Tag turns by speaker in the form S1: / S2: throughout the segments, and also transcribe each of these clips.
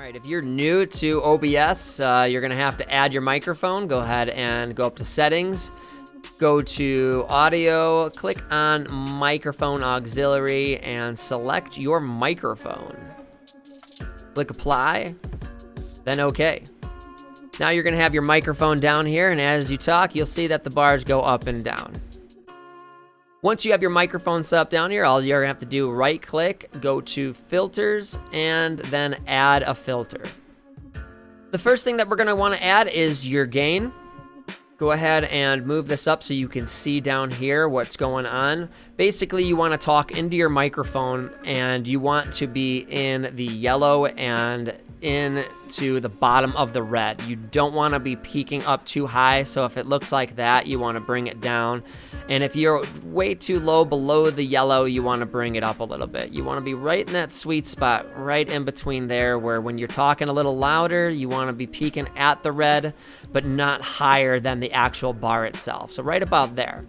S1: Alright, if you're new to OBS, you're going to have to add your microphone. Go ahead and go up to Settings, go to Audio, click on Microphone Auxiliary, and select your microphone. Click Apply, then OK. Now you're going to have your microphone down here, and as you talk, you'll see that the bars go up and down. Once you have your microphone set up down here, all you're gonna have to do, right click, go to filters, and then add a filter. The first thing that we're gonna wanna add is your gain. Go ahead and move this up so you can see down here what's going on. Basically, you wanna talk into your microphone and you want to be in the yellow and into the bottom of the red. You don't wanna be peaking up too high, so if it looks like that, you wanna bring it down. And if you're way too low below the yellow, you wanna bring it up a little bit. You wanna be right in that sweet spot, right in between there, where when you're talking a little louder, you wanna be peaking at the red, but not higher than the actual bar itself. So right about there.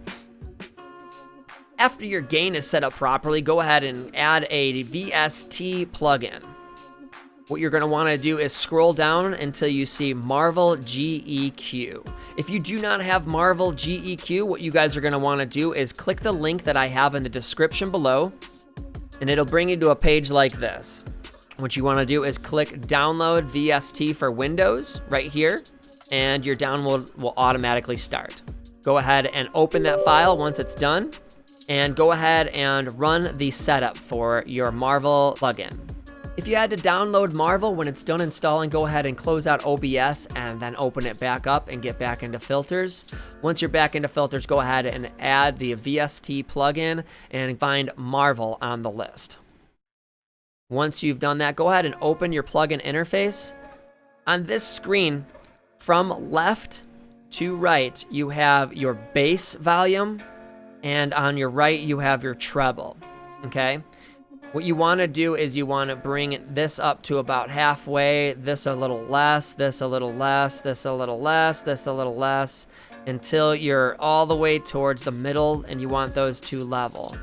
S1: After your gain is set up properly, go ahead and add a VST plugin. What you're gonna wanna do is scroll down until you see Marvel GEQ. If you do not have Marvel GEQ, what you guys are gonna wanna do is click the link that I have in the description below, and it'll bring you to a page like this. What you wanna do is click Download VST for Windows right here, and your download will automatically start. Go ahead and open that file once it's done, and go ahead and run the setup for your Marvel plugin. If you had to download Marvel, when it's done installing, go ahead and close out OBS and then open it back up and get back into filters. Once you're back into filters, go ahead and add the VST plugin and find Marvel on the list. Once you've done that, go ahead and open your plugin interface. On this screen, from left to right, you have your bass volume, and on your right, you have your treble, okay? What you want to do is you want to bring this up to about halfway, this a little less, this a little less, this a little less, this a little less, until you're all the way towards the middle, and you want those two level.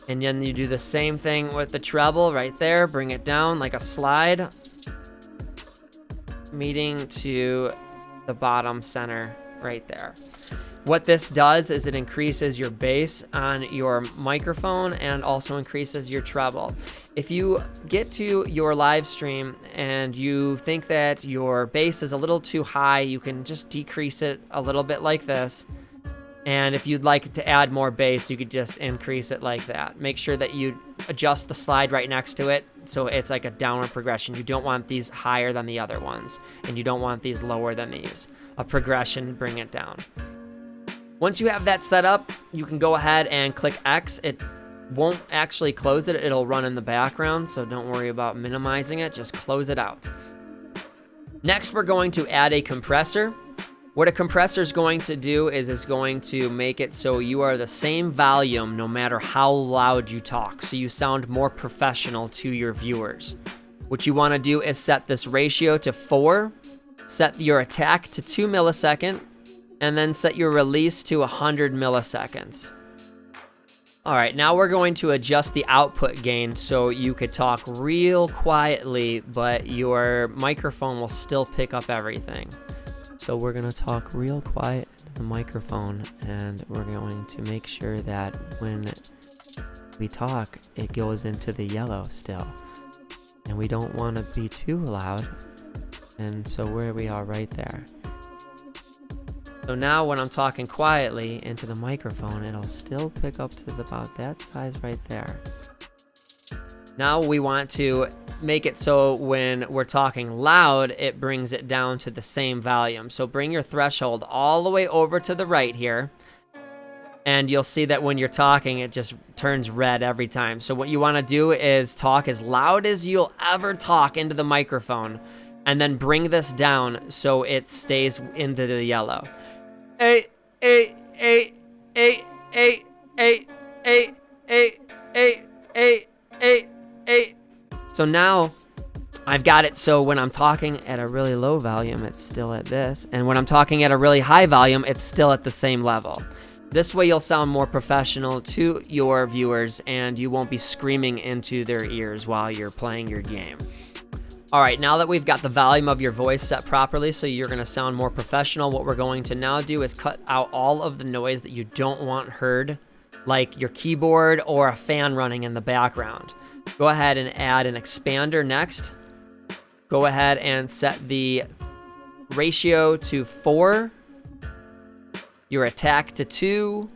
S1: And then you do the same thing with the treble right there, bring it down like a slide, meeting to the bottom center right there. What this does is it increases your bass on your microphone and also increases your treble. If you get to your live stream and you think that your bass is a little too high, you can just decrease it a little bit like this. And if you'd like to add more bass, you could just increase it like that. Make sure that you adjust the slide right next to it so it's like a downward progression. You don't want these higher than the other ones, and you don't want these lower than these. A progression, bring it down. Once you have that set up, you can go ahead and click X. It won't actually close it. It'll run in the background, so don't worry about minimizing it. Just close it out. Next, we're going to add a compressor. What a compressor is going to do is it's going to make it so you are the same volume no matter how loud you talk, so you sound more professional to your viewers. What you want to do is set this ratio to 4, set your attack to 2 milliseconds, and then set your release to 100 milliseconds. All right, now we're going to adjust the output gain so you could talk real quietly, but your microphone will still pick up everything. So we're gonna talk real quiet into the microphone, and we're going to make sure that when we talk, it goes into the yellow still. And we don't wanna be too loud, and so where we are right there. So now when I'm talking quietly into the microphone, it'll still pick up to about that size right there. Now we want to make it so when we're talking loud, it brings it down to the same volume. So bring your threshold all the way over to the right here, and you'll see that when you're talking, it just turns red every time. So what you want to do is talk as loud as you'll ever talk into the microphone, and then bring this down so it stays into the yellow. Hey, hey, hey, hey, hey, hey, hey, hey, hey, hey, hey, hey. So now I've got it so when I'm talking at a really low volume, it's still at this. And when I'm talking at a really high volume, it's still at the same level. This way you'll sound more professional to your viewers, and you won't be screaming into their ears while you're playing your game. All right, now that we've got the volume of your voice set properly so you're gonna sound more professional, what we're going to now do is cut out all of the noise that you don't want heard, like your keyboard or a fan running in the background. Go ahead and add an expander next. Go ahead and set the ratio to 4, your attack to 2,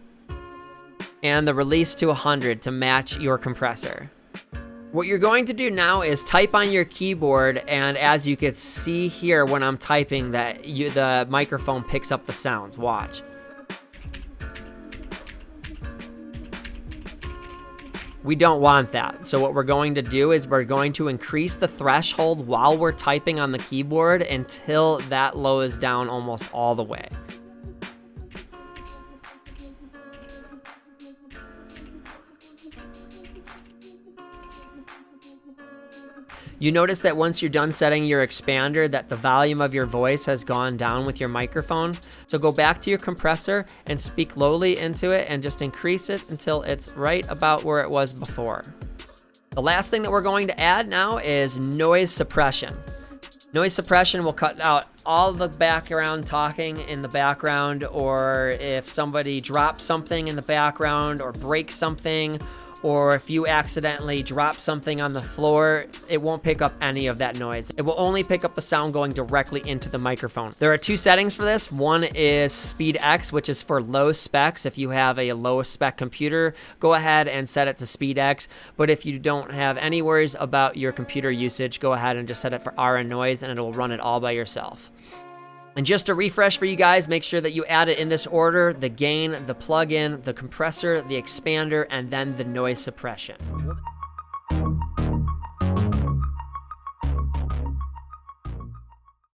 S1: and the release to 100 to match your compressor. What you're going to do now is type on your keyboard, and as you can see here when I'm typing that the microphone picks up the sounds. Watch. We don't want that. So what we're going to do is we're going to increase the threshold while we're typing on the keyboard until that lowers down almost all the way. You notice that once you're done setting your expander that the volume of your voice has gone down with your microphone. So go back to your compressor and speak lowly into it and just increase it until it's right about where it was before. The last thing that we're going to add now is noise suppression. Noise suppression will cut out all the background talking in the background, or if somebody drops something in the background or breaks something, or if you accidentally drop something on the floor, it won't pick up any of that noise. It will only pick up the sound going directly into the microphone. There are 2 settings for this. One is Speed X, which is for low specs. If you have a low spec computer, go ahead and set it to Speed X. But if you don't have any worries about your computer usage, go ahead and just set it for RN noise and it will run it all by yourself. And just to refresh for you guys, make sure that you add it in this order: the gain, the plugin, the compressor, the expander, and then the noise suppression.